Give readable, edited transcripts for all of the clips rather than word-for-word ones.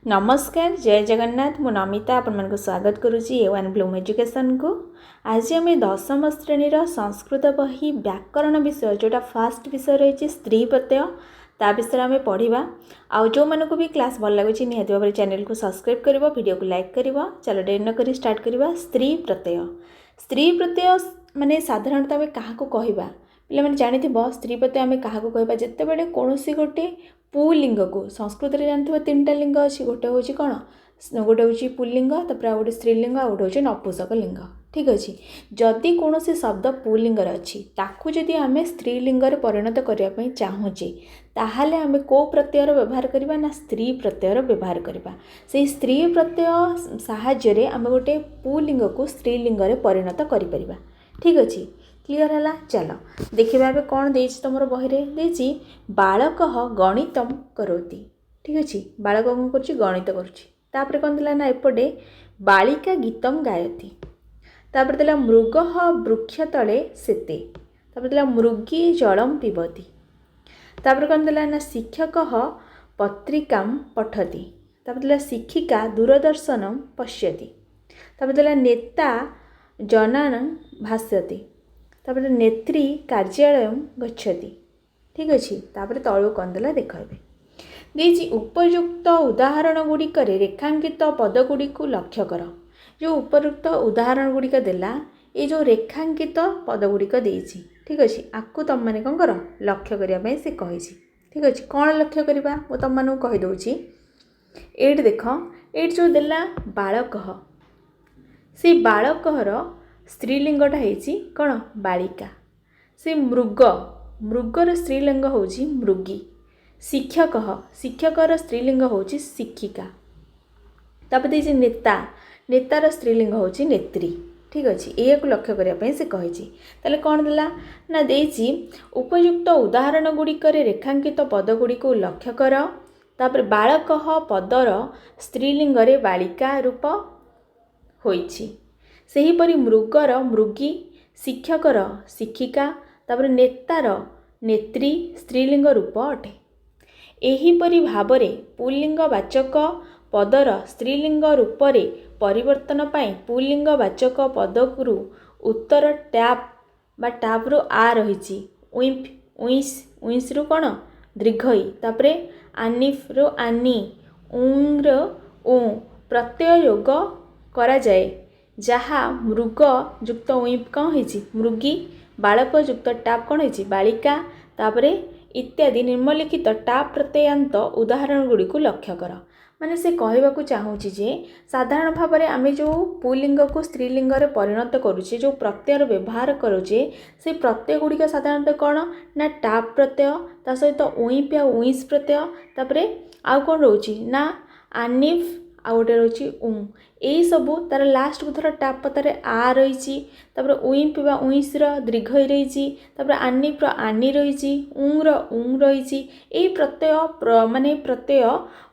नमस्कार जय जगन्नाथ मु नमिता आपण स्वागत करुच्ची ए1 ब्लूम एजुकेशन को। आज आम दशम श्रेणी संस्कृत बही व्याकरण विषय जोटा फास्ट विषय रही स्त्री प्रत्यय ता विषय आम पढ़ा। आउ जो मानक भी क्लास भल लगुच निहाती भाव चैनल को सब्सक्राइब कर वीडियो को लाइक कर। चलो देर न करी स्टार्ट करवा। स्त्री प्रत्यय माने साधारणतः आम क्या कहवा पे मैंने जानी स्त्री प्रत्यय आम क्या कहवा जिते कौन सी गोटे पुलिंग को संस्कृत में जानते तीन टा लिंग अच्छी गोटे हूँ कौन गोटे हूँ पुलिंग तापर गोटे स्त्रीलिंग आ गोटे हूँ नपुंसक लिंग। ठीक अच्छे जदि कौन शब्द पुलिंग अच्छी ताकू जदि आम स्त्रीलिंग परिणत करने चाहूचे ताहले आम को प्रत्ययर व्यवहार करवा ना स्त्री प्रत्ययर व्यवहार करवा। से स्त्री प्रत्यय साहाय्य आम गोटे पुलिंग को स्त्रीलिंग परिणत करिपरिबा। ठीक अच्छे क्लियर है। चलो देखिए ए कौन दे तुम बही में बालक गणित करोति। ठीक अच्छे बालक कौन कर गणित कर कौन दिला ना एपटे बालिका गीतम गायती तापर दिला मृग वृक्ष तले सेते तापर दिला मृगी जलम पिबती तापर कौन दिला ना शिक्षक पत्रिका पठती तापर दिला शिक्षिका दूरदर्शन पश्यति तापर दिला नेता जनान भाष्यति तापर नेत्री कार्यालय गच्छति। ठीक अच्छे तापर तलू कौन देला देखिए देजी उपयुक्त उदाहरण गुड़िक रेखांकित पदगुड़ी को लक्ष्य कर। जो उपयुक्त उदाहरण गुड़िक देला ये जो रेखांकित पदगुड़िक देछि। ठीक अच्छे आपको तुम मैंने कौन कर लक्ष्य करने से कही। ठीक अच्छे कौन लक्ष्य करवा वो तुम मानू कहीदे ये देख ये जो देला बालक से बालकर स्त्रीलिंगटा होती कौन बालिका। से मृग मृगर स्त्रीलिंग होची मृगी। शिक्षक शिक्षकर स्त्रीलिंग होची शिक्षिका तापर देछि नेता नेतार स्त्रीलिंग होची नेत्री। ठीक अच्छे ये लक्ष्य करने से कही ताले कौन देला ना देछि उपयुक्त उदाहरण गुड़िक रेखांकित पदगुड़ी को लक्ष्य कर तापर बालक पदर स्त्रीलिंग बालिका रूप होइछि। सेहीपरि मृगर मृगी शिक्षकर शिक्षिका तापर नेतार नेत्री स्त्रीलिंग रूप अटे। एहीपरि भावरे पुल्लिंगवाचक पदर स्त्रीलिंग रूप परिवर्तन पाई पुल्लिंगवाचक पदकु उत्तर टैप बा टाप रु आ रही उइंप उइस उइस रु कौन दीर्घई तापर आनिफ रु आनी उंग उ प्रत्यय योग करा जाए जहाँ मृग युक्त उइंप कौन होती मृगी बालक युक्त टाप कौन होती बालिका तापर इत्यादि निम्नलिखित टाप प्रत्ययांत उदाहरण गुड़ी को लक्ष्य कर। माने से कहवाक चाहूँगी जे साधारण भाव में आम जो पुलिंग को स्त्रीलिंग परिणत करुचे जो प्रत्ययर व्यवहार करुचे से प्रत्यय गुड़िक साधारणतः कौन ना टाप प्रत्यय ता सहित उइंप या उइस प्रत्यय तापर आउ कौन रोची ना आनिफ आ गोटे रोची यही सबू तार लास्ट को थोड़ा टाप पतारे आ रही तापर उइंप बा उइस दीर्घ रही तापर आनिफ आनी रही उंग रही यही प्रत्यय माने प्रत्यय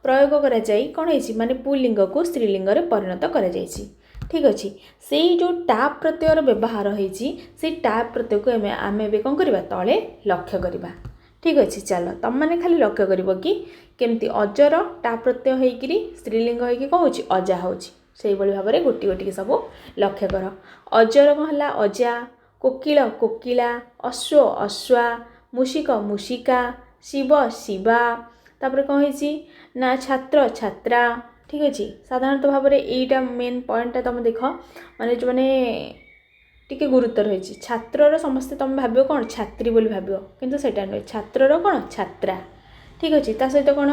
प्रयोग करा जाई कौन है माने पुलिंग को स्त्रीलिंग परिणत करा जाइछि। ठीक अच्छे से जो टाप प्रत्ययर व्यवहार होती से टाप प्रत्यय को आम कौन करवा तले लक्ष्य करवा। ठीक अच्छे चलो तुम मैंने खाली लक्ष्य कर कि केमती अजर टाप प्रत्यय होकि स्त्रीलिंग होगी कौन हो अजा होई भाव में गोटी गोटी सब लक्ष्य कर। अजर कौन है अजा कोकिल कोकिला अश्व अश्वा मूषिक मूषिका शिव शिवा तापर कौन है ना छात्र छात्रा। ठीक अच्छे साधारणतः भाव में यहीटा मेन पॉइंटा तुम देख माने जो मैंने टिके गुरुत्व रही छात्र समस्ते तुम भाव कौन छात्री बोली भाव किंतु सेटा नुहे छात्र कौन छात्रा। ठीक अच्छे ता सहित कौन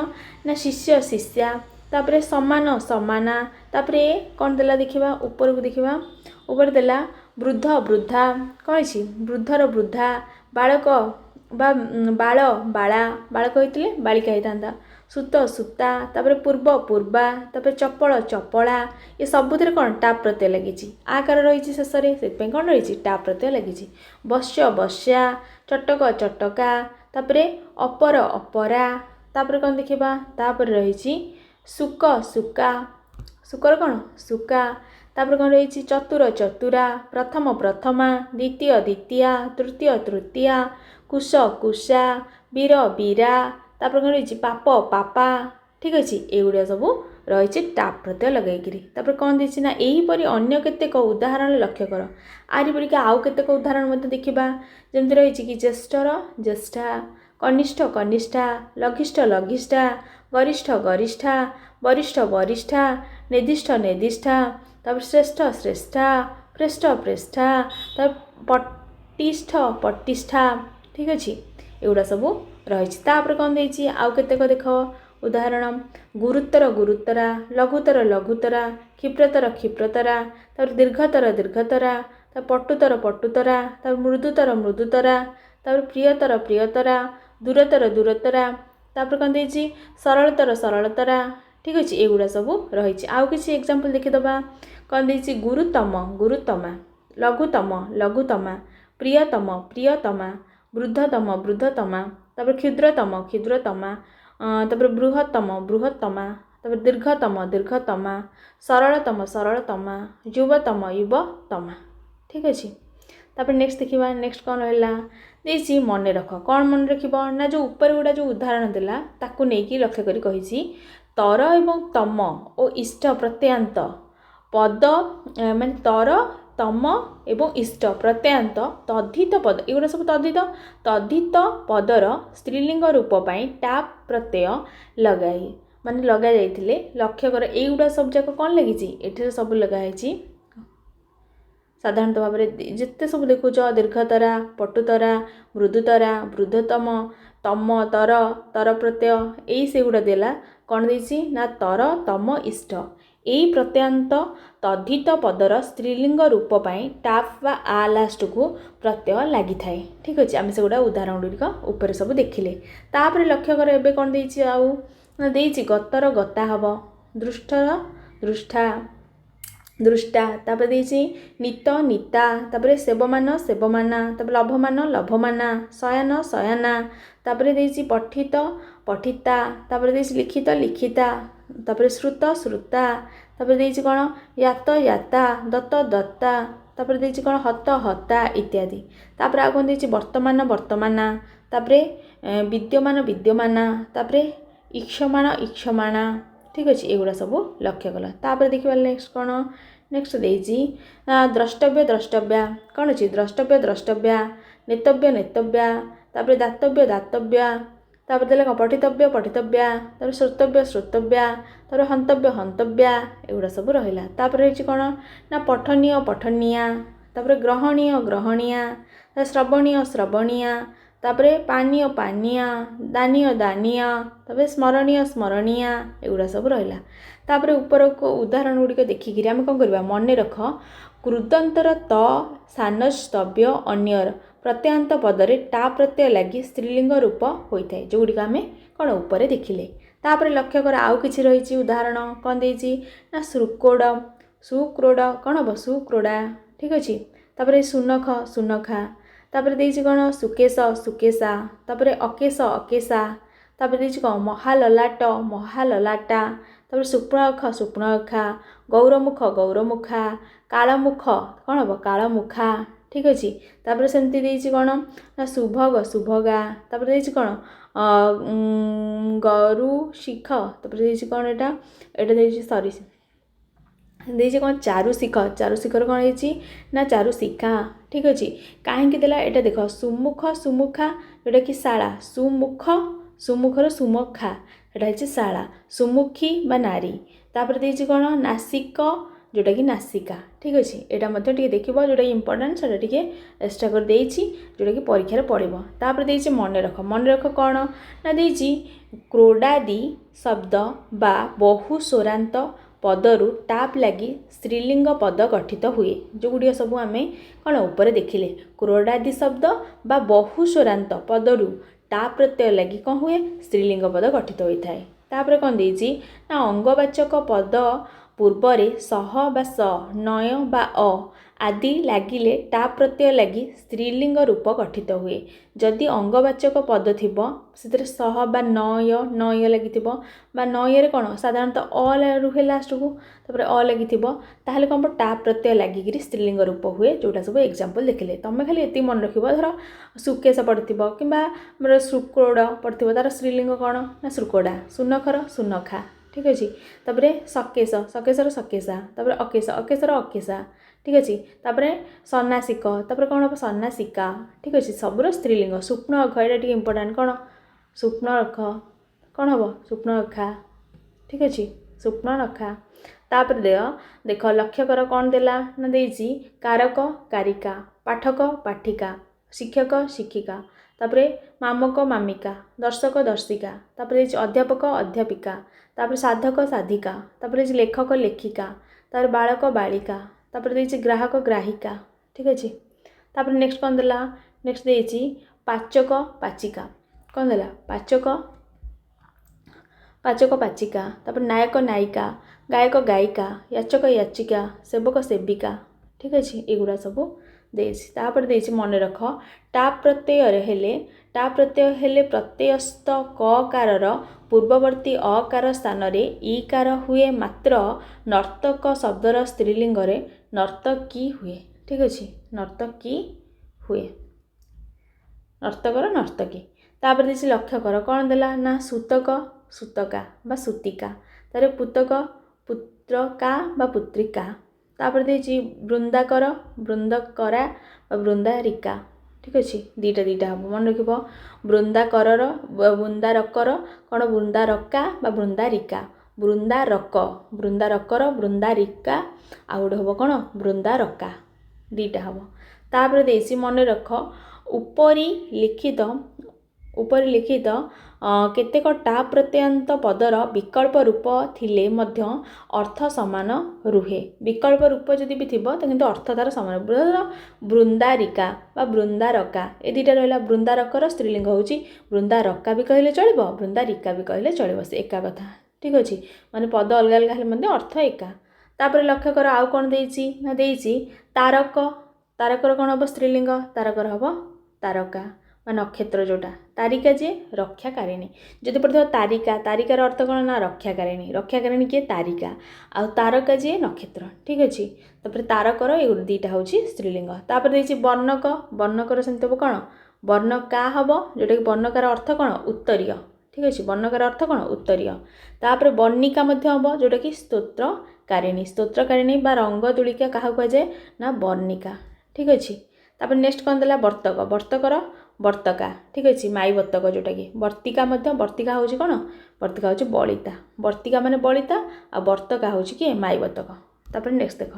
ना शिष्य शिष्या तापर समान समाना तापर कौन देला देखिबा ऊपर को देखिबा ऊपर देला वृद्ध वृद्धा कौन है वृद्धर वृद्धा बालक बा बाल बाला बालक होते बालिका होता सूत सूता तापर पूर्व पूर्वा तापर चपल चपला ये सबुतिर कौन टाप प्रत्यय लगी आकार रही शेष से कौन रही टाप प्रत्यय लगी बश्य बश्या चटक चटका तापर अपर अपरा तापर कौन देखिबा तापर रही सुक सुका सुकर कौन सुका तापर कौन रही चतुर चतुरा प्रथम प्रथमा द्वितीय द्वितीया तृतीय तृतीया कुश कुशा वीर वीरा तापर कौन रही पाप पापा। ठीक अच्छे एगुड़ा सब रही टाप प्रत्यय लगेकरी तापर कौन देछि ना एहीपरि अन्य केतेक उदाहरण लक्ष्य कर आरि परिका आउ केतेक उदाहरण मते देखिबा जेमति रही कि ज्येष्ठर ज्येष्ठा कनिष्ठ कनिष्ठा लघिष्ठ लघिष्ठा गरिष्ठ गरिष्ठा वरिष्ठ वरिष्ठा निर्दिष्ठ निर्दिष्ठा तापर श्रेष्ठ श्रेष्ठा प्रेष्ठ प्रेष्ठा तापर पटिष्ठ पटिष्ठा ठीक अछि एगुड़ा सब रही तापर कौन देछि आउ केतेक देख उदाहरण गुरुत्तर गुरुत्तरा लघुतर लघुतरा क्षिप्रतर क्षिप्रतरा तापर दीर्घतर दीर्घतरा तापर पटुतर पटुतरा तापर मृदुतर मृदुतरा तापर प्रियतर प्रियतरा दूरतर दूरतरा तापर कौन देछि सरलतर सरलतरा ठीक अछि एगुड़ा सब रही आउ किछि एग्जांपल देखिदबा कौन देछि गुरुतम गुरुतमा लघुतम लघुतमा प्रियतम प्रियतमा वृद्धतम वृद्धतमा तापर क्षुद्रतम क्षुद्रतमा तापर बृहत्तम बृहत्तमा तापर दीर्घतम दीर्घतमा सरलतम सरलतमा युवतम युवतमा ठीक अछि तापर नेक्स्ट देखिबा नेक्स्ट कौन रहला देछि मन रख कौन मन रखिबो ना जो ऊपर गुडा जो उदाहरण देला ताकू नेकी लक्ष्य करी कहिछि तर एवं तम ओ इष्ट प्रत्ययांत पद माने तर तम एवं इष्ट प्रत्ययांत तद्धित पद एगुड़ा सब तद्धित पदर स्त्रीलिंग रूप पाई टाप प्रत्यय लगाई माने लगा जाइथिले लक्ष्य कर एगुड़ा सब जाक कौन लगी एठे सब लगाई साधारणतः भाव में जिते सब देखुच दीर्घतरा पटुतरा मृदुतरा वृद्धतम तम तर तर प्रत्यय यही से गुड़ा देला कौन देछि ना तर तम इष्ट यही प्रत्यांत तद्धित पदर स्त्रीलिंग रूप पाई टाप वा आ लास्ट को प्रत्यय लगी थाए ठीक अच्छे आम से गुड़ा उदाहरण गुड़िक ऊपर सब देखिले तापर लक्ष्य कर एबे कौन देछि आउ देछि गतर गता हब दृष्टर दृष्टा दृष्टा तापर देछि नित निता तापर सेवमान सेवमाना तापर लभमान लभमाना शयन शयना तापर देछि पठित पठिता तापर देछि लिखित लिखिता तापर श्रुत श्रुता तापर देछि कोन यात याता दत्त दत्ता तापर देछि कोन हत हता इत्यादि तापर आ कोन देछि वर्तमान वर्तमाना तापर विद्यमान विद्यमाना तापर इक्षमान इक्षमाना ठीक अच्छे एगुड़ा सब लक्ष्य कला तापर देखिबा नेक्स्ट कौन नेक्स्ट देछि द्रष्टव्य द्रष्टव्या कौन अच्छी द्रष्टव्य द्रष्टव्या नेतव्य नेतव्या तापर दातव्य दातव्या तापर देले पठितव्य पठितव्या तापर श्रोतव्य श्रोतव्या तापर हंतव्य हंतव्या एगुड़ा सब रहिला तापर रही कौन ना पठनीय पठनीया तापर ग्रहणीय ग्रहणीया श्रवणीय श्रवणीया तापरे पानीय पानिया दानीय दानिया तापर स्मरणीय स्मरणीया एगुड़ा सब रहिला तापरे ऊपर को उदाहरण गुड़िक देखिकी आम कौन करवा मन रख कृदंतर त सानस्तव्य अन्यर प्रत्यांत पदरे टा प्रत्यय लगी स्त्रीलिंग रूप होता है जो गुड़िक आम कौन ऊपर देखिले तापर लक्ष्य कर आउ किछि रही उदाहरण कौन देछि ना श्रुकोड सुक्रोड कौन हम सुक्रोडा ठीक अच्छे तापर सुनख सुनखा तापर देछि कौन सुकेश सुकेशा तापर अकेश अकेशा तापर देछि कौन महाललाट महाललाटा तापर सुप्णख सुप्णखा गौरमुख गौरमुखा कालमुख कौन हम कालमुखा ठीक अच्छे तापर सेमती देछि कौन ना सुभग सुभगा तापर देछि कौन गरु शिख तापर देछि कौन एटा एटा देछि सॉरी देछि कौन चारु शिखर कौन है ना चारु शिखा ठीक अच्छे कहीं देला एटा देख सुमुख सुमुखा जोटा कि शाला सुमुख सुमुखर सुमुखा एटा है शाला सुमुखी बा नारी तापर देछि कौन नासिक जोटा कि नासिका ठीक अच्छे यहाँ देखो जोटा इंपोर्टाट से एक्सट्रा कर देछि जोटा कि परीक्षा पड़ो तापर देछि मन रख कौन ना देछि क्रोडादि शब्द बा बहु स्वरांत पदरु टाप लगी स्त्रीलिंग पद गठित हुए जो गुड़िया सब आम कौन ऊपर देखिले क्रोडादि शब्द बा बहु स्वरांत पदरु टाप प्रत्यय लगी कौन हुए स्त्रीलिंग पद गठित होता है तापर कौन देछि ना अंगवाचक पद पूर्वरे सह बा स नय बा अ आदि लगिले टा प्रत्यय लगी स्त्रीलिंग रूप गठित हुए जदि अंगवाचक पद थिबो से सह बा नय नय लगी बा नय कौन साधारणतः अ रुहे लास्ट को तापर अ लगी ताहले कौन टा प्रत्यय लगिकी स्त्रीलिंग रूप हुए जोटा सब एग्जांपल देखिले तुम खाली ये मन रख धर सुकेश पड़ो कि शुक्रोड़ पड़ो तार स्त्रीलिंग कौन ना शुक्रोड़ा सुनखर सुनखा ठीक अच्छे तापर सकेश सकेशर सकेशा तापर अकेश अकेशर अकेशा ठीक अच्छे तापर सन्नासिक तापर कौन हम सन्नासिका ठीक अच्छे सबूर स्त्रीलिंग स्वप्न अख ये इंपोर्टाट कौन स्वप्न अख कौन हम स्वप्न अखा ठीक अच्छे स्वप्न रखा तापर देख लक्ष्य कर कौन देला ना देजी कारक कारिका पाठक पाठिका शिक्षक शिक्षिका तापर मामक मामिका दर्शक दर्शिका तापर अध्यापक अध्यापिका तापर साधक साधिका तापर लेखक लेखिका तापर बालक बालिका तापर ग्राहक ग्राहिका ठीक अच्छे तापर नेक्स्ट कौन देला नेक्स्ट देजी पाचक पाचिका कौन देला पाचक पाचक पाचिका तापर नायक नायिका गायक गायिका याचक याचिका सेवक सेविका ठीक अच्छे एगुड़ा सब तापर मन रख टा प्रत्यय हेले प्रत्ययस्थ ककार पूर्ववर्ती अकार स्थान रे ईकार हुए मात्र नर्तक शब्दर स्त्रीलिंग रे नर्तकी हुए ठीक अच्छे नर्तकी हुए नर्तकर नर्तकी तापर देसी लक्ष्य कर कौन देला ना सूतक सूतका बा सूतिका तारे पुतक पुत्रका बा पुत्रिका तापर देची वृंदाकर वृंदकरा बा वृंदारिका ठीक अच्छे दीटा हम मन रख वृंदाकर वृंदारकर कौन वृंदारका बा वृंदारिका वृंदारकर वृंदारिका आ गोटे हम कौन वृंदारका दीटा हम तापर देसी मन रख उपरी लिखित केतेक टा प्रत्ययांत पदर विकल्प रूप थिले मध्य अर्थ समान रुहे विकल्प रूप जदि भी थिबो तो किंतु अर्थ तार समान वृंदारिका बा वृंदारका ए दुटा रहा वृंदारकर स्त्रीलिंग होची वृंदारका भी कहले चलिबो वृंदारिका भी कहले चलिबो से एका कथा ठीक अच्छे माने पद अलग अलग हेले मध्य अर्थ एका तापर लक्ष्य कर आउ कौन देइची ना देइची तारक तारकर कौन हम स्त्रीलिंग तारकर हम तारका नक्षत्र जोटा तारिका जे रक्षाकारिणी जदि पढ़े तारिका तारिकार अर्थ कौन ना रक्षाकारिणी किए तारिका आ तारका जे नक्षत्र ठीक अच्छे तापर तारकर ये दीटा हूँ स्त्रीलिंग तापर देती वर्णक वर्णकर सेमती हम कौन वर्णका हम जोटा कि वर्णकार अर्थ कौन उत्तरीय ठीक अच्छे वर्णकार अर्थ कौन उत्तरीय तापर वर्णिका हम जोटा कि स्तोत्रकारिणी बा रंग तुलिका क्या कहुए ना वर्णिका ठीक अच्छे तापर नेक्स्ट कौन देला वर्तक वर्तकर वर्तका ठीक अच्छे माई वर्तक जोटा कि वर्तिका वर्तिका हूँ कौन वर्तिका हूँ बलिता वर्तिका माने बलिता आ वर्तका हूँ कि माई वर्तक तापर नेक्स्ट देख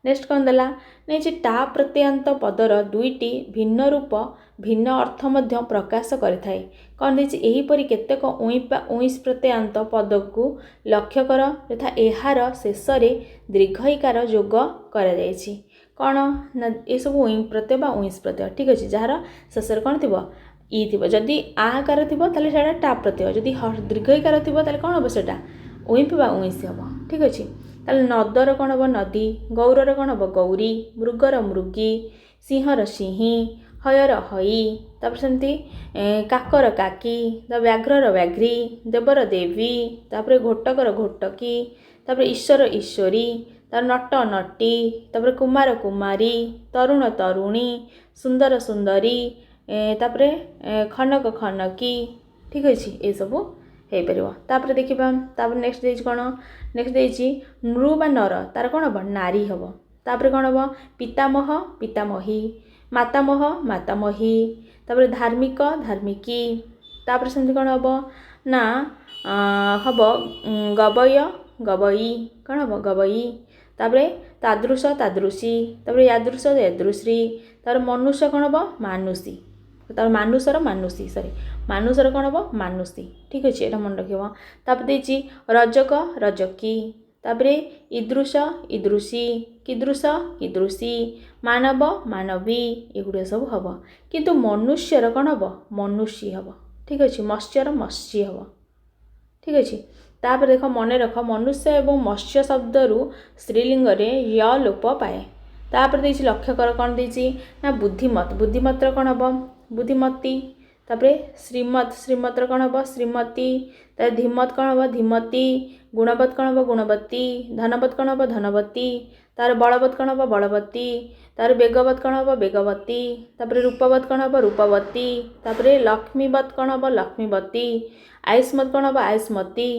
नेक्स्ट कौन देला नहीं टा प्रत्ययांत पदर दुईटी भिन्न रूप भिन्न अर्थ मध्य प्रकाश करिथाए कौन देछि एहीपरि केतेक उईस प्रत्ययांत पद को लक्ष्य कर यथा एहार शेष दीर्घईकार जोग करा जायछि कौन ना ये सब उई प्रत्यय बा उईस प्रत्यय ठीक अच्छे जार शेष कौन थी ई थी जदि आकार थी से टा प्रत्यय जदि दीर्घईकार थी कौन हम से उईप बा उईस हम ठीक अच्छे ताले नदर कौन हम नदी गौरर कौन हम गौरी मृगर मृगी सिंहर सिंही हयर हई तापर सेमती काकर काकी व्याघ्रर व्याघ्री देवर देवी तापर घोटकर घोटकी तापर ईश्वर ईश्वरी तार नट नटी तापर कुमार कुमारी तरुण तरुणी सुंदर सुंदरी तापर खनक खनकी ठीक अच्छे ये सब हो पार तापर देखा तापर नेक्स्ट देछि कौन नेक्स्ट देछि नृ बा नर तार कौन हम नारी हम तापर कौन हम पितामह पितामही मातामह मातामही तापर धार्मिक धार्मिकी तापर सेमती कौन हम ना हम गवय गवई कौन हम गवई तापर तादृश तादृशी तापर यादृश यादृश्री तापर मनुष्य कौन हम मानुषी तापर मानुषर मानुषी सॉरी मानुषर कौन हम मानुषी ठीक अच्छे ये मन रख तापर देछि रजक रजकी तापर ईदृश ईदृशी कीदृश कीदृशी मानव मानवी एगुड़ा सब हम किंतु मनुष्यर कौन हम मनुष्य हम ठीक अच्छे मत्स्यर मत्स्य हम ठीक अच्छे तापर देख मन रख मनुष्य एवं मत्स्य शब्दरु स्त्रीलिंग रे य लोप पाए तापर देछि लक्ष्य कर कौन देछि ना बुद्धिमत बुद्धिमत्र कौन हम बुद्धिमती तापर श्रीमत श्रीमत्र कौन हम श्रीमती तापर धीमत कौन हम धीमती गुणवत कौन हम गुणवती धनवत कौन हम धनवती तार बलवत कौन हम बलवती तार बेगवत कौन हम बेगवती तापर रूपवत कौन हम रूपवती तापर लक्ष्मीवत कौन हम लक्ष्मीवती आयुष्मत कौन हम आयुष्मती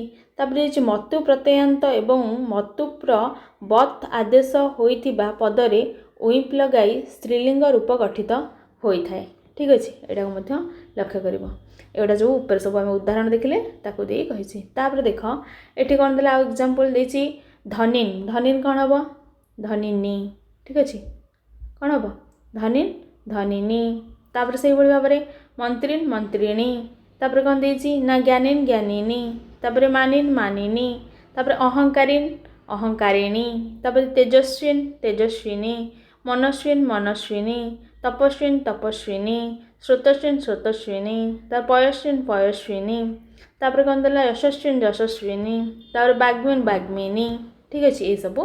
तापर जे मतु प्रत्ययांत एवं मतुप्र बत आदेश होइथिबा पदरे ओइंप लगाई स्त्रीलिंग रूप गठित होइथाए। ठीक अच्छे, यहाँ लक्ष्य कर एटा जो ऊपर सब आम उदाहरण देखिले ताकू दे कही। तापर देख ये कौन देला एग्जांपल देछि धनिन। धनिन कौन हम धनिनी। ठीक अच्छे, कौन हम धनिन धनिनी। तापर से भाव में मंत्रीन मंत्रिणी। तापर कौन देछि ना ज्ञानीन ज्ञानिनी। तापर मानिन मानिनी। तापर अहंकारीन अहंकारिणी। तापर तेजस्विन तेजस्विनी। मनस्विन मनस्विनी। तपस्विन तपस्विनी। श्रोतस्विन श्रोतस्विनी। तापर पयस्विन पयस्विनी। तापर कौन देला यशस्विन यशस्विनी। तापर बाग्मीन बाग्मिनी। ठीक अच्छे, ये सब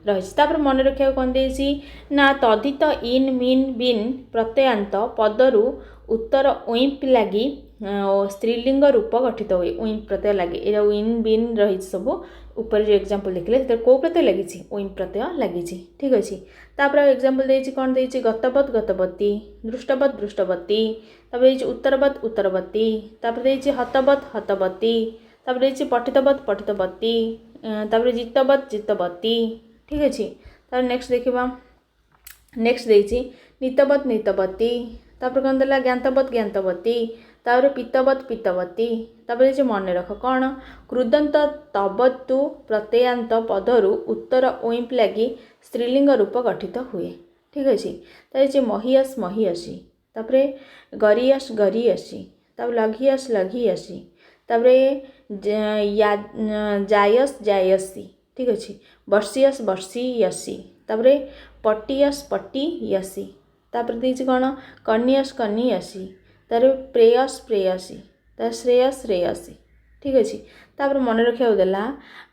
रही। तापर मन रखा कौन देछि ना तदित इन मिन बिन प्रत्ययांत पदरु उत्तर ओइंप लगी स्त्रीलिंग रूप गठित हुए। ओइंप प्रत्यय लगे ये इन बिन रही सब ऊपर जो एग्जांपल देखिले से कौ प्रत्यय लगी ओइंप प्रत्यय लगी। ठीक अच्छे, तापर एग्जांपल देछि कौन देछि गतवत गतवती। दृष्टवत दृष्टवती। तापर देछि उत्तरवत उत्तरवती। तापर देछि हतवत हतवती। तापर देछि पठितवत पठितवती। तापर जितवत जितवती। ठीक अच्छे, तापर नेक्स्ट देखिबा नेक्स्ट देछि नीतवत नीतवती। तापर कौन देला ज्ञातवत ज्ञातवती। तापर पीतवत पीतवती। तापर देछि मन रख कौन कृदंत तबतु प्रत्ययांत पदरु उत्तर ओइंप लगी स्त्रीलिंग रूप गठित हुए। ठीक अच्छे, तापर महियस महियसी। तापर गरियस गरियसी। तापर लघियस लघियसी। तापर जायस जायसी। ठीक अच्छे, वर्षियस वर्षियसी। तापर पटियस पटियसी। तापर देछि कौन कन्यस कन्यसी। तापर प्रेयस प्रेयसी। तापर श्रेयस श्रेयसी। ठीक अच्छे, तापर मन रखा देला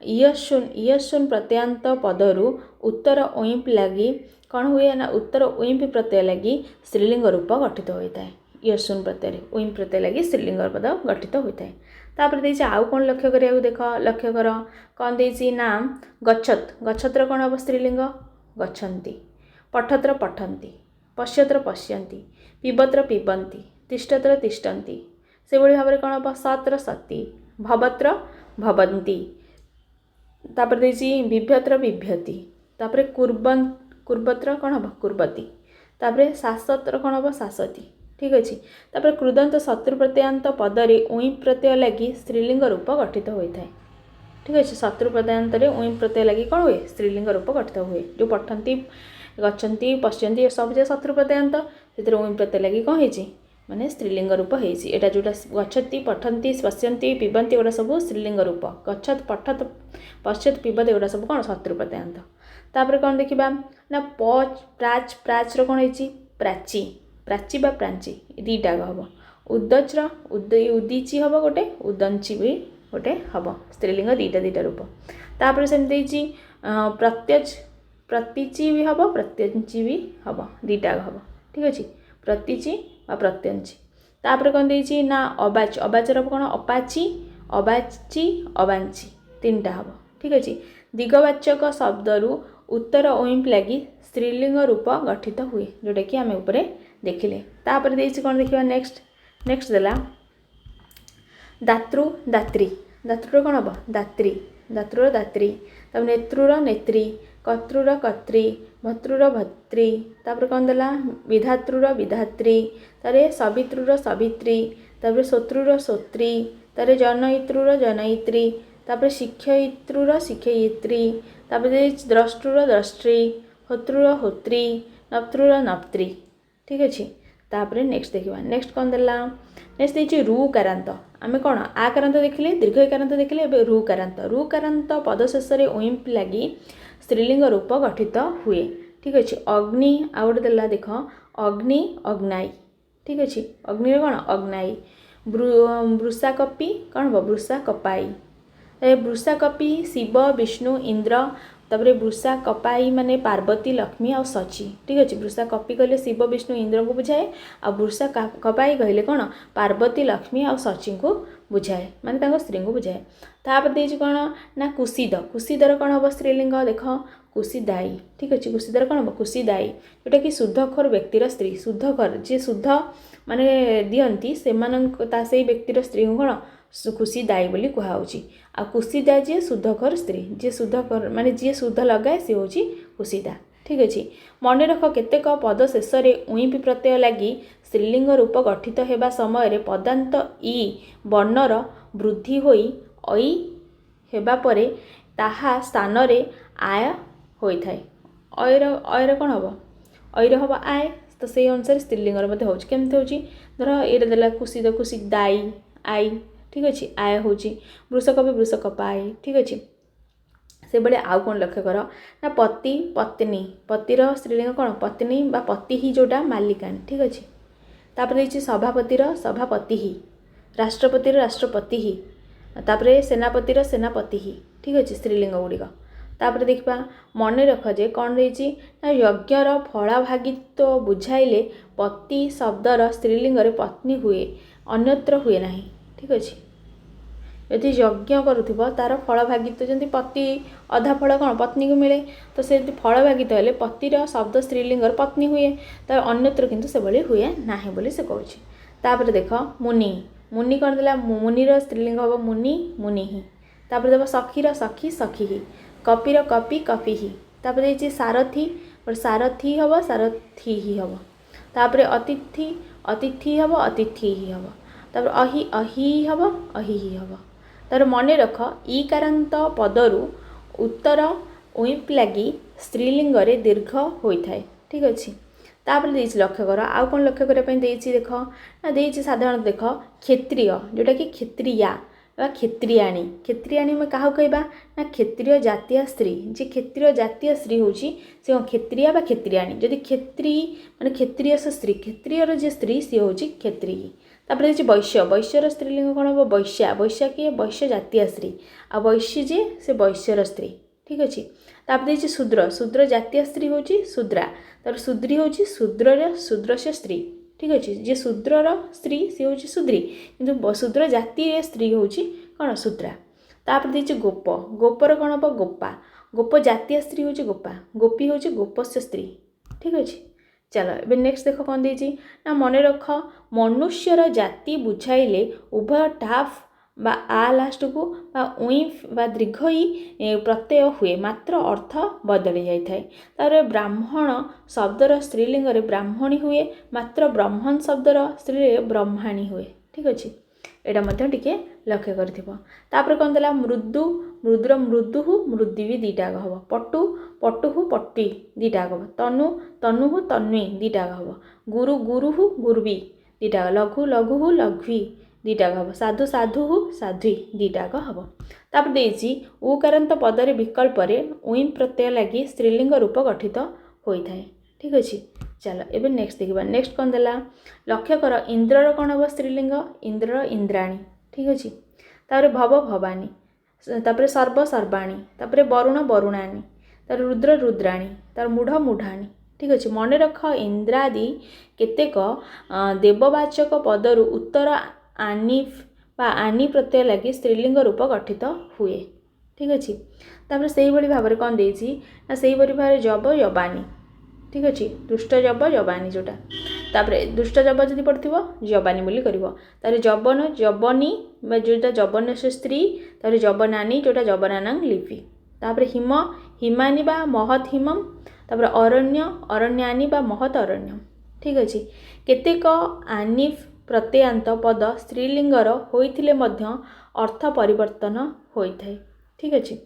इयशुन इयशुन प्रत्ययांत पदरु उत्तर ओइंप लगी कौन हुए ना उत्तर ओइंप प्रत्यय लगी स्त्रीलिंग रूप गठित होता है। इयशुन प्रत्यय ओइंप प्रत्यय लगी स्त्रीलिंग पद गठित होता है। तापर देछि आउ कौन लक्ष्य करिया देख लक्ष्य कर कौन देछि ना गच्छत। गच्छत्र कौन हम स्त्रीलिंग गच्छन्ति। पठत्र पठन्ति। पश्यत्र पश्यन्ति। पिबत्र पिबन्ति। तिष्ठत्र तिष्ठन्ति। से भाव में कौन हम सत्र सती। भवत्र भवन्ति। तापर देछि बिभ्यत्र बिभ्यति। तापर कुर्बन कुर्बत्र कौन हम कुर्वती। तापर शासत्र कौन हम शासति। ठीक अच्छे, तापर कृदंत शत्रु प्रत्ययांत पदरे ओइंप प्रत्यय लगी स्त्रीलिंग रूप गठित होता है। ठीक अच्छे, शत्रु प्रत्ययांत ओइंप प्रत्यय लगी कौन हुए स्त्रीलिंग रूप गठित हुए। जो पठन्ति गच्छन्ति पश्यन्ति ये सब जो शत्रु प्रत्ययांत से ओइंप प्रत्यय लगी कौन होइछि माने स्त्रीलिंग रूप होइछि। एटा जोटा गच्छति पठन्ति पश्यन्ति पिबन्ति एगुड़ा सब स्त्रीलिंग रूप। गच्छत पठत पश्यत पिबत एगुड़ा सब कौन शत्रु प्रत्ययांत। तापर कौन देखिबा ना पच प्राच प्राचर कौन होइछि प्राची। प्राची बा प्रांची दीटा हम। उदच्र उदीची हम गोटे उदंची भी गोटे हम स्त्रीलिंग दीटा दीटा रूप। तापर सेमती प्रत्यज प्रतीची भी हम प्रत्यंची भी हम दीटा हम। ठीक अच्छे, प्रतीची बा प्रत्यंची। तापर कौन देछि ना अबाच। अबाचर कौन अपाची अबाची अबांची तीनटा हम। ठीक अच्छे, दिगवाचक शब्दरु उत्तर ओइंप लगी स्त्रीलिंग रूप गठित हुए जोटा कि आम उपरे देखिले। तापर देछि कौन देखिबा नेक्स्ट नेक्स्ट देला दातृ दात्री। दातृर कौन हम दात्री। दातृर दात्री। तब नेत्रुर नेत्री। कत्रुर कत्री। भत्रुर भत्री। तापर कौन देला विधातृर विधात्री। तारे सवित्रुर सवित्री। तापर श्रोत्रुर श्रोत्री। तारे जनयित्रुर जनयित्री। तापर शिक्षयित्रुर शिक्षयित्री। तापर द्रष्टुर द्रष्ट्री। होत्रुर होत्री। नप्त्रुर नप्त्री। ठीक अच्छे, तापर नेक्स्ट देखिबा नेक्स्ट कौन देला नेक्स्ट देछि रुकारांत। आमे कौन आकारांत देखिले दीर्घकारांत देखिले एबे रुकारांत। रुकारांत पद शेष में ओइंप लगी स्त्रीलिंग रूप गठित हुए। ठीक अच्छे, अग्नि आउ गोटे देला देख अग्नि अग्नाई। ठीक अच्छे, अग्नि कौन अग्नाई। वृषा कपि कौन हम वृषा कपाई। वृषा कपि शिव विष्णु इंद्र। तापर वृषा कपाई माने पार्वती लक्ष्मी आ सची। ठीक अच्छे, वृषा कपि कहले शिव विष्णु इंद्र को बुझाए आ वृषा कपाई कहले कौन पार्वती लक्ष्मी आ सची को बुझाए माने तांको स्त्री को बुझाए। तापर देछि कौन ना कुसीद। कुसीदर कौन हम स्त्रीलिंग देख कुसीदाई। ठीक अच्छे, कुसीदर कौन हम कुसीदाई जोटा कि शुद्धखोर व्यक्तिर स्त्री। शुद्धखोर जी शुद्ध माने दियंती से व्यक्तिर स्त्री को कौन कुशीदायी बोली कहुच्छी। आ कुशीदा जी शुद्धकर स्त्री, जी शुद्धकर माने जी शुद्ध लगाए सी हूँ कुशीदा। ठीक अच्छे। मन रख केतेक पद शेष उईपी प्रत्यय लगी स्त्रीलिंग रूप गठित होगा समय पदांत ई वर्णर वृद्धि होई ऐ हेबा परे ताहा स्थान रे आय होइथाय। ऐर कौन हम ऐर हम आय, तो से अनुसार स्त्रीलिंग केमती हो धर ये देला कुशीद कुशीदायी आई। ठीक अच्छे। आय हूँ वृषक भी वृषक पाए। ठीक अच्छे। से बड़े आउ कौन लक्ष्य कर ना पति पत्नी, पतिर स्त्रीलिंग कौन पत्नी बा पति ही जोटा मालिकान। ठीक अच्छे। तापर देछि सभापतिर सभापति ही, राष्ट्रपतिर राष्ट्रपति ही, तापर सेनापतिर सेनापति ही। ठीक अच्छे। स्त्रीलिंग गुड़िक तापर देखा मन रख जे कौन रही ना यज्ञर फलाभागित्व बुझाइले पति शब्दर स्त्रीलिंग पत्नी हुए अन्यत्र हुए ना। ठीक अच्छे। यदि यज्ञ करुथिबो तार फलभागित्व जमी पति अधा फल कौन पत्नी को मिले, तो से फलभागित्व हेले पतिर शब्द स्त्रीलिंग पत्नी हुए, तो अन्यत्र किंतु से भली हुए ना बोली से कहूँ। तापर देख मुनि, मुनि कौन देला मुनिर स्त्रीलिंग हम मुनि मुनि ही। तापर देव सखीर सखी सखी ही, कपिर कपि कपि ही। तापर देछि सारथी सारथी हम सारथी ही हम। तापर अतिथि अतिथि हम अतिथि ही हम। तापर अहि अहि हम अहि ही हम। तार मन रख ईकारांत पदरु उत्तर उईप लगी स्त्रीलिंग दीर्घ होता है। ठीक अच्छे। तापर देछि लक्ष्य कर आउ कौन लक्ष्य करने देख ना देछि साधारण देख क्षेत्रीय जोटा कि क्षेत्रीया क्षेत्रीयाणी। क्षेत्रीयाणी में क्या कहवा ना क्षेत्रीय जातीय स्त्री, जी क्षेत्रीय जातीय स्त्री हूँ सी क्षेत्रीया बा क्षेत्रीयाणी। जदि क्षेत्री माने क्षेत्रीय स्त्री, क्षेत्रीयर जी स्त्री सी हूँ क्षेत्री। तापर देखिए वैश्य, वैश्यर स्त्रीलिंग कौन हम वैश्या, वैश्या किए वैश्य जातीय स्त्री, आ वैश्य जी से वैश्यर स्त्री। ठीक अच्छे। तापर देखिए शूद्र, शूद्र जातीय स्त्री हूँ शूद्रा, तापर शूद्री हूँ शूद्र शूद्र से स्त्री। ठीक अच्छे। जी शूद्रर स्त्री सी हूँ शूद्री, किंतु शूद्र जातीय स्त्री हूँ कौन शूद्रा। तापर देखिए गोप, गोपर कौन हम गोपा, गोप जातीय स्त्री हूँ गोपा, गोपी हूँ गोपस्य स्त्री। ठीक अच्छे। चलो ए नेक्स्ट देख कौन देछि ना मन रख मनुष्यर जाति बुझाइले उभय टाफ बा आ लास्ट को बा उई बा दीर्घ ही प्रत्यय हुए, मात्र अर्थ बदली जाए। तार ब्राह्मण शब्दर स्त्रीलिंग ब्राह्मणी हुए, मात्र ब्रह्मण शब्दर स्त्री ब्रह्माणी हुए। ठीक अच्छे। एटा मध्य टिके लक्ष्य कर कौन देला मृदु, मृदुर मृदुहु मृदुवी दीटा हम, पटु पटुहु पट्टी दीटा हम, तनु तनुहु तन्वी दीटा हम, गुरु गुरुहु गुरुवी दीटा, लघु लघुहु लघ्वी दीटा हम, साधु साधुहु साध्वी दीटा हम। तापर देछि उकारांत पदरे विकल्प उई प्रत्यय लगी स्त्रीलिंग रूप गठित होता है। ठीक अच्छे। चलो एबे नेक्स्ट देखा नेक्स्ट कौन देला लक्ष्य कर इंद्रर कौन हम स्त्रीलिंग इंद्रर इंद्राणी। ठीक अच्छे। तापर भव भवानी, तापर सर्व सर्वाणी, तापर वरुण वरुणानी, तार रुद्र रुद्राणी, तार मूढ़ मूढ़ाणी। ठीक अच्छे। मन रख इंद्रादि केतेक देववाचक पदरु उत्तर आनी बा आनी प्रत्यय लगी स्त्रीलिंग रूप गठित हुए। ठीक अच्छे। तापर से भाव में कौन देछि ना से भाव जब जबानी। ठीक अच्छे। दुष्ट जब जबानी जोटा, तापर दुष्ट जब जदि पड़ो जबानी बोली कर, तार जबन जबनी जोटा जबन से स्त्री, तार जबनानी जोटा जबनानांग लिपि, तापर हिम हिमानी बा महत हिमम, तापर अरण्य अरण्यानी बा महत अरण्यम। ठीक अच्छे। केतेक आनी प्रत्ययांत पद स्त्रीलिंगर होइथिले मध्य अर्थ परिवर्तन होता है। ठीक अच्छे।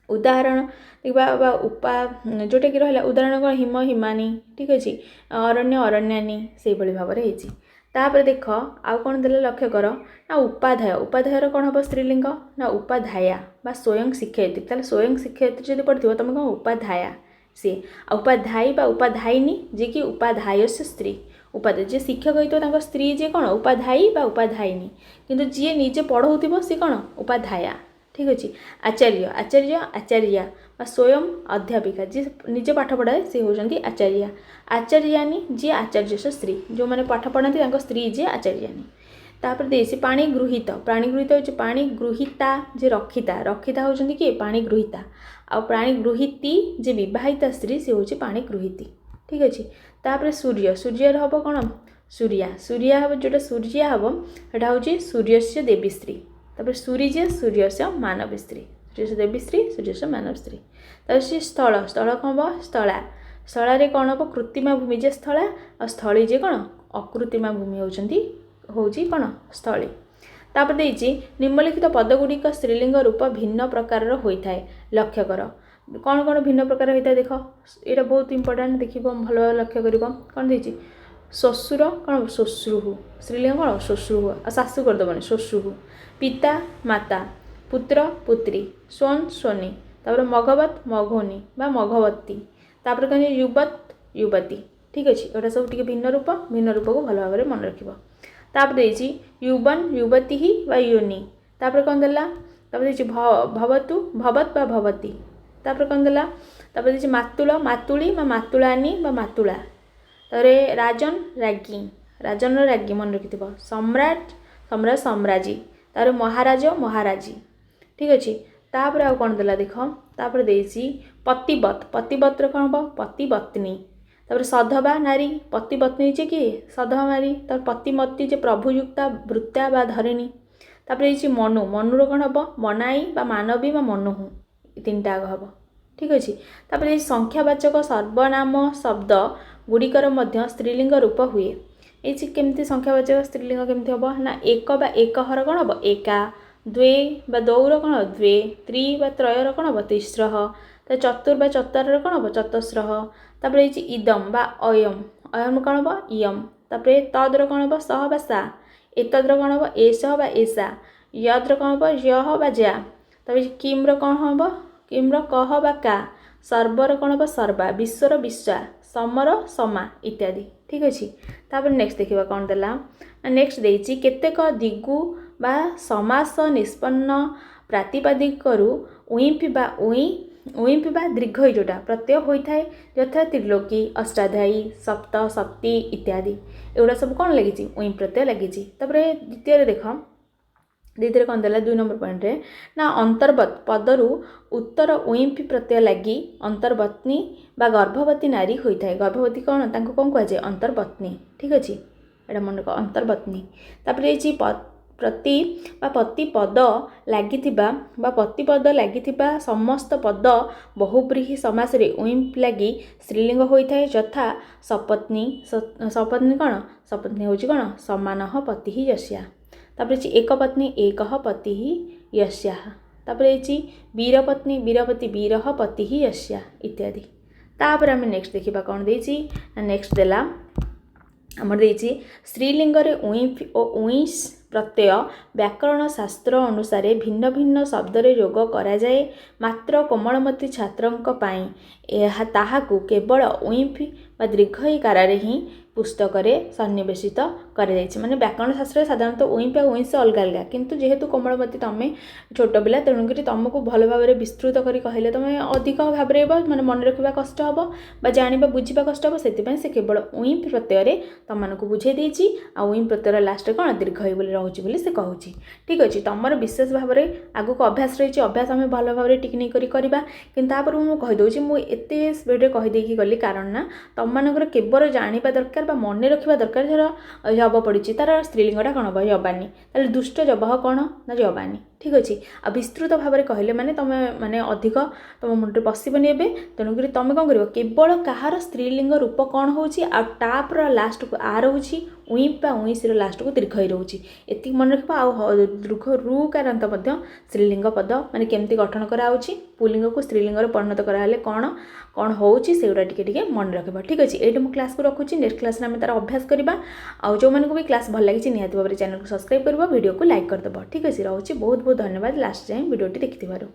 उदाहरण देखा उपा जोटा कि रहा उदाहरण कौन हिम हिमानी। ठीक अच्छे। अरण्य अरण्यानी से भाव में होती। तापर देख आउ कौन देले लक्ष्य कर ना उपाध्याय, उपाध्यायर कौन हम स्त्रीलिंग ना उपाध्याया बा स्वयं शिक्षयित्री। ताले स्वयं शिक्षयित्री जब पढ़ो तुम कौन उपाध्याया सी, उपाध्यायी बा उपाध्यायिनी जी कि उपाध्याय से स्त्री, उपाध्याय जी शिक्षक होता स्त्री जी कौन उपाध्यायी बा उपाध्यायिनी, किंतु जी निजे पढ़ाऊथिबो सी कौन उपाध्याया। ठीक अच्छे। आचार्य आचार्य आचार्या बा स्वयं अध्यापिका जी निजे पाठ पढ़ाए सी होती आचार्या, आचार्यानी जी आचार्य से स्त्री, जो मैंने पाठ पढ़ाती स्त्री जी आचार्यानी। तापर देसी पाणी गृहीत, प्राणी गृहीत हो पाणी गृहीता जे रक्षिता, रक्षिता होती किए पाणी गृहीता, आ प्राणी गृहीती जे विवाहिता स्त्री सी हूँ पाणी गृहीती। ठीक अच्छे। तापर सूर्य, सूर्यर हम कौन सूर्या सूर्या हम जोटा सूर्या हम सेटा हूँ सूर्यस्य देवी स्त्री तापर सूरी जे सूर्यस्य मानव स्त्री सूर्यस्य देवी स्त्री सूर्यस्य मानव स्त्री तापर स्थल स्थल कौन हम स्थला स्थल कौन हम कृत्रिमा भूमि जे स्थला और स्थली जे कौन अकृत्रिमा भूमि होची कौन स्थली तापर देइछि निम्नलिखित पदगुड़िक स्त्रीलिंग रूप भिन्न प्रकार होता है लक्ष्य कर कौन कौन भिन्न प्रकार होता है देख ये बहुत इंपोर्टेंट देख भल लक्ष्य कर कौन देइछि श्वशुर कौन श्वश्रु स्त्रीलिंग कौन श्वश्रु आ शाशु करदेवनी श्वश्रु पिता माता पुत्र पुत्री स्वन स्वनी तापर मघवत मघोनी बा मघवती तापर कौन युवत युवती ठीक अच्छे यहाँ सब टी भिन्न रूप को भल भाव में मन रखिब तापर देइछि युवन युवती ही बा योनि तापर कौन देला तापर देइछि भवतु भवत बा भवती तापर कौन देला तापर देइछि मातुल मातुली बा मातुलानी बा मातुला तारे राजन राज्ञी राजन राज्ञी मन रखिथिब सम्राट सम्राट सम्राजी तारे महाराज महाराजी ठीक अच्छे तापर आ कौन देला देख तापर देइछि पतिवत पतिवत कौन हम पतिपत्नी तापर सधवा नारी पतिपत्नी जे किए सधवा नारी तापर पतिमती जे प्रभुयुक्ता वृत्ता बा धरिणी तापर देइछि मनु मनुर कौन हम मनाई बा मानवी बा मनुहु तीनटा आग हम ठीक अच्छे तापर देइछि संख्यावाचक सर्वनाम शब्द गुड़िकर मध्य स्त्रीलिंग रूप हुए ये केमती संख्यावाचक स्त्रीलिंग केमती हम ना एक बा एक हर कौन हम एका द्वे बा दौर कौन द्वे त्रि बा त्रयर कौन हम तिस्रः चतुर बा चतर कौन हम चतस्रः तापर ये इदम बा अयम अयम कौन हम इयम तापर तद्र कौन हम सह बा सा एतद्र कौन हम एसह बा एसा यद्र कौन हम यह बा जा तापर किम्र कौन हम किम्र कह बा का सर्वर कौन हम सर्वा विश्वर विश्वा समर समा इत्यादि ठीक अच्छे तापर नेक्स्ट देखा कौन देला नेक्स्ट देइछि केतेक दिगु बा समास निष्पन्न प्रातिपादिक उईपि बा उईपि बा दीर्घ जोटा प्रत्यय होता है यथा त्रिलोकी अष्टाध्यायी सप्त सप्ती इत्यादि एगुड़ा सब कौन लगी उई प्रत्यय लगी द्वितीय देख द्वितीय कौन देला 2 नंबर पॉइंट रे ना अंतर्वत पदरु उत्तर उईपि प्रत्यय लगी अंतर्वत्नी बा गर्भवती नारी होता है गर्भवती कौन तांको कौन कह जाए अंतर्वत्नी ठीक अच्छे एटा मन रख अंतर्वत्नी तापर ये प्रति बा पति पद लागिथिबा बा पति पद लागिथिबा समस्त पद बहुब्रीहि समास रे उईप लगी स्त्रीलिंग होता है यथा सपत्नी सपत्नी कौन सपत्नी होची कौन समानः पति ही यस्या तापर एक पत्नी एक पति ही यस्या तापर ये वीरपत्नी वीरपति वीरः पति ही यस्या इत्यादि तापर आम नेक्स्ट देखा कौन देइछि नेक्स्ट देला आमर देइछि स्त्रीलिंग रे उईफ और उईस प्रत्यय व्याकरण शास्त्र अनुसार भिन्न भिन्न शब्द रे योग करा जाए मात्र कोमलमती छात्रंक पाई ताहाकु केवल उईफ बा दीर्घईकार ही पुस्तक सन्निवेशित कर माने व्याकरण शास्त्र साधारणतः उईप और उईस अलग अलग किंतु जेहेतु कोमलमती तुम छोट पिला तेणुक तुमको भल भाव में विस्तृत कर कहले तुम अधिक भाव में माने मन रखा कष्ट हम बा जाना बुझा कष्ट हम से केवल उईप प्रत्यय तुम को बुझे देती उईप प्रत्यय लास्ट कौन दीर्घ रोचे बोली से कहूँ ठीक अच्छे तुम विशेष भाव में आगक अभ्यास रही अभ्यास आम भल भाव में टिकनिक करवा कि मुझे कहीदे मुझे स्पीड कहीदेकी गली कारण ना तुम मानकर केवल जाना दरकार मन रखा दरकार धर जब पड़ी तार स्त्रीलिंगटा कौन हम जबानी ताले दुष्ट जबह कौन ना जबानी ठीक अच्छे आ विस्तृत भाव में कहले माने तुम माने अधिक तुम मुंडे पशिबनी एबे तेणुक तुम कौन कर केवल कहार स्त्रीलिंग रूप कौन होची आ टापर लास्ट को आ रोची उईप बा उईस लास्ट को दीर्घ रोची एति मन रखा आ दीर्घ रु कारंत स्त्रीलिंग पद माने केमती गठन कराउची पुलिंग को स्त्रीलिंग परिणत कराले कौन कौन होची सेगुड़ा टिके मन रखा ठीक अच्छे ये मुझे क्लास को रखुची नेक्स्ट क्लास में तार अभ्यास करवा आ जो मानक भी क्लास भल लगी निहाती भाव में चैनल को सब्सक्राइब करवा वीडियो को लाइक करदेव ठीक अच्छे रोचे बहुत बहुत धन्यवाद लास्ट जाए वीडियोटी देखिथिबारु।